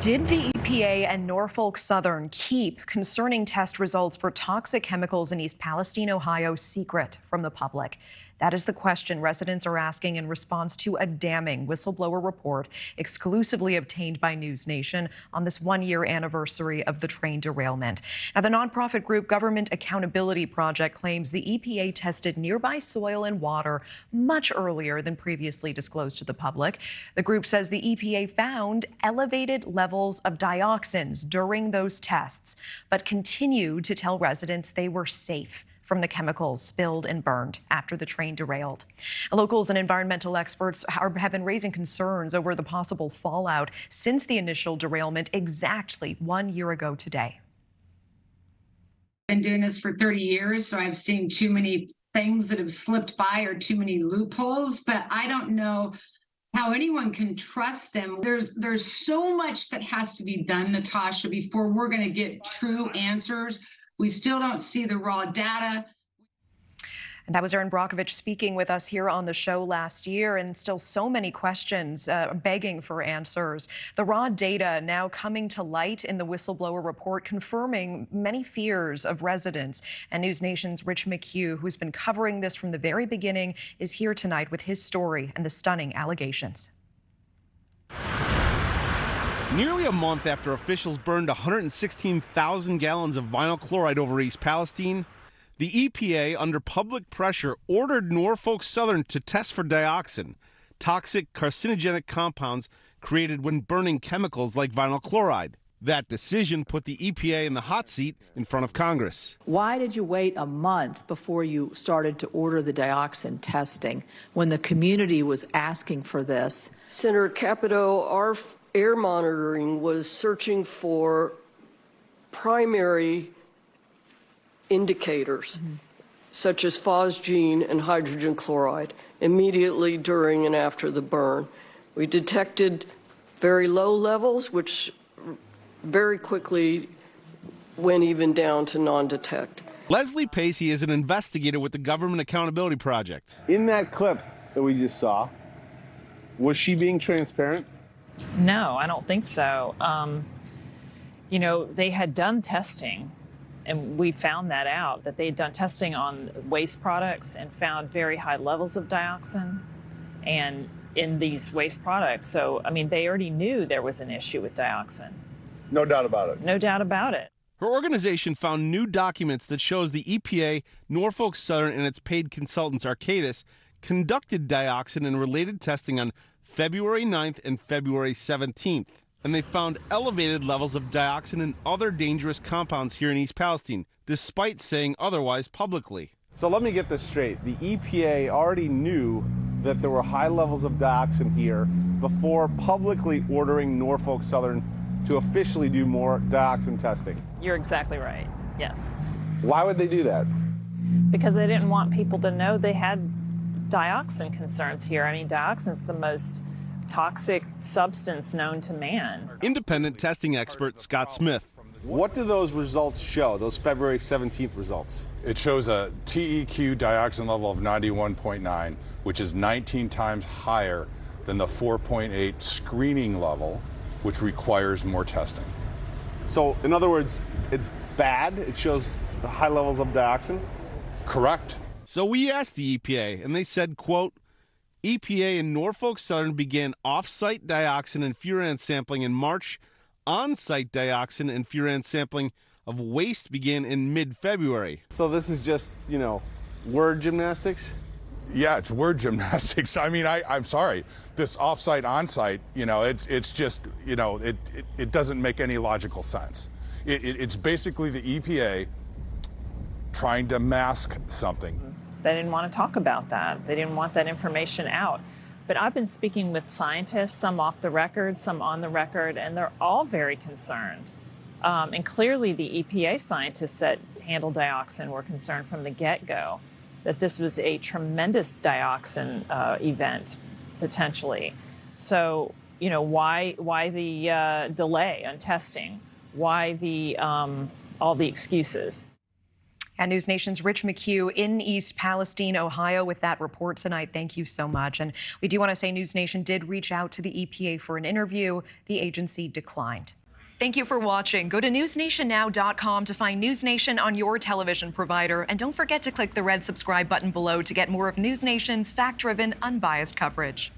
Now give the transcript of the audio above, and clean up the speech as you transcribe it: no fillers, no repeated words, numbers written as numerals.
Did the EPA and Norfolk Southern keep concerning test results for toxic chemicals in East Palestine, Ohio, secret from the public? That is the question residents are asking in response to a damning whistleblower report exclusively obtained by NewsNation on this one-year anniversary of the train derailment. Now, the nonprofit group Government Accountability Project claims the EPA tested nearby soil and water much earlier than previously disclosed to the public. The group says the EPA found elevated levels of dioxins during those tests, but continued to tell residents they were safe from the chemicals spilled and burned after the train derailed. Locals and environmental experts have been raising concerns over the possible fallout since the initial derailment exactly 1 year ago today. I've been doing this for 30 years, so I've seen too many things that have slipped by or too many loopholes, but I don't know how anyone can trust them. There's so much that has to be done, Natasha, before we're going to get true answers. We still don't see the raw data. And that was Erin Brockovich speaking with us here on the show last year, and still so many questions begging for answers. The raw data now coming to light in the whistleblower report, confirming many fears of residents. And NewsNation's Rich McHugh, who's been covering this from the very beginning, is here tonight with his story and the stunning allegations. Nearly a month after officials burned 116,000 gallons of vinyl chloride over East Palestine, the EPA, under public pressure, ordered Norfolk Southern to test for dioxin, toxic carcinogenic compounds created when burning chemicals like vinyl chloride. That decision put the EPA in the hot seat in front of Congress. Why did you wait a month before you started to order the dioxin testing when the community was asking for this? Senator Capito, our air monitoring was searching for primary indicators, such as phosgene and hydrogen chloride, immediately during and after the burn. We detected very low levels, which very quickly went even down to non-detect. Leslie Pacey is an investigator with the Government Accountability Project. In that clip that we just saw, was she being transparent? No, I don't think so. You know, they had done testing, and we found that out, that they had done testing on waste products and found very high levels of dioxin and in these waste products. So, I mean, they already knew there was an issue with dioxin. No doubt about it. No doubt about it. Her organization found new documents that shows the EPA, Norfolk Southern, and its paid consultants, Arcadis, conducted dioxin and related testing on February 9th and February 17th. And they found elevated levels of dioxin and other dangerous compounds here in East Palestine, despite saying otherwise publicly. So let me get this straight. The EPA already knew that there were high levels of dioxin here before publicly ordering Norfolk Southern to officially do more dioxin testing. You're exactly right, yes. Why would they do that? Because they didn't want people to know they had dioxin concerns here. I mean, dioxin's the most toxic substance known to man. Independent testing expert Scott Smith. What do those results show, those February 17th results? It shows a TEQ dioxin level of 91.9, which is 19 times higher than the 4.8 screening level, which requires more testing. So, in other words, it's bad? It shows the high levels of dioxin? Correct. So we asked the EPA, and they said, quote, EPA and Norfolk Southern began off-site dioxin and furan sampling in March. On-site dioxin and furan sampling of waste began in mid-February. So this is just, you know, word gymnastics? Yeah, it's word gymnastics. I mean, I'm sorry. This off-site, on-site, you know, it's just, you know, it doesn't make any logical sense. It's basically the EPA trying to mask something. They didn't want to talk about that. They didn't want that information out. But I've been speaking with scientists, some off the record, some on the record, and they're all very concerned. And clearly the EPA scientists that handle dioxin were concerned from the get-go that this was a tremendous dioxin event, potentially. So, you know, why the delay on testing? Why the all the excuses? And News Nation's Rich McHugh in East Palestine, Ohio, with that report tonight. Thank you so much. And we do want to say News Nation did reach out to the EPA for an interview. The agency declined. Thank you for watching. Go to newsnationnow.com to find News Nation on your television provider. And don't forget to click the red subscribe button below to get more of News Nation's fact-driven, unbiased coverage.